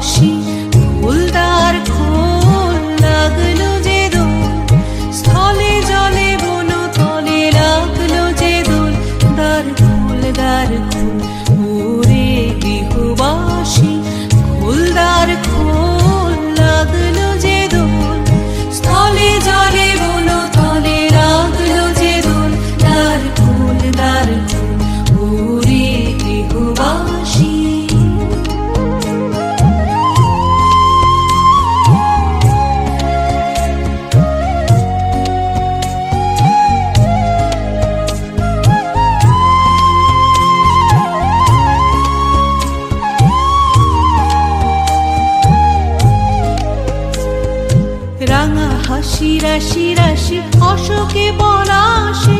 বাঁশি ফুলদার খোল লাগলো যে দোল স্থলে জলে বন তলে লাগলো যে দোল দ্বার খোল ওরে গৃহবাসী ফুলদার খোল লাগলো যে দোল স্থলে জলে বন তলে লাগলো যে দোল দ্বার খোল ওরে গৃহবাসী। রাঙা হাসি রাশি রাশি অশোকে পলাশে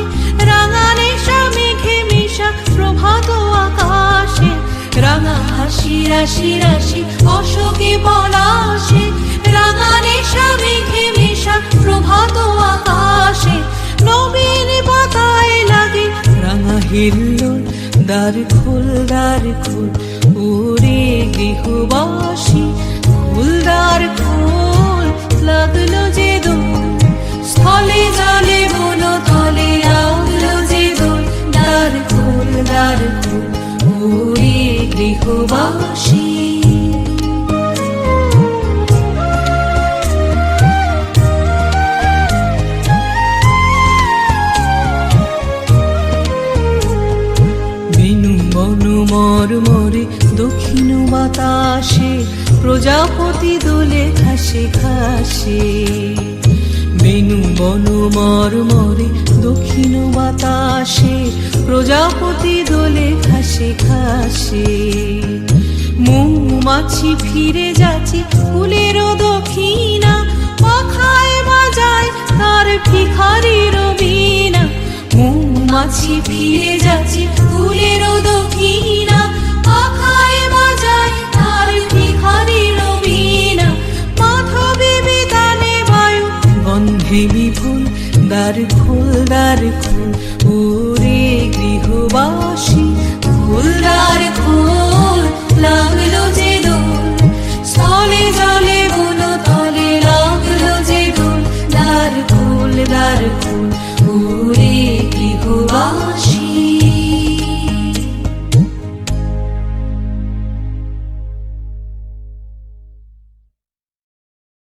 রাঙা নেশা মেঘে মিশা প্রভাত আকাশে রাঙা হাসি রাশি রাশি অশোকে পলাশে রাঙা নেশা মেঘে মিশা প্রভাত আকাশে নবীন পাতায় লাগে রাঙা হিল্লোল দ্বার খোল ওরে গৃহবাসী ফুলদার খোল লাগলো যে দোল স্থলে জলে বন তলে লাগলো যে দোল দ্বার খোল ওরে গৃহবাসী। বেনু বনু মরমরে দক্ষিণ বাতাসে প্রজাপতি দোলে ঘাসে ঘাসে বেনু বনু মরমরে দক্ষিণ বাতাসে প্রজাপতি দোলে ঘাসে ঘাসে মৌমাছি ফিরে যাচ্ছে ফুলেরও দক্ষিণা পাখায় বাজায় তার ভিখারির বীণা মৌমাছি ফিরে যাচ্ছে ফুলেরও দক্ষিণা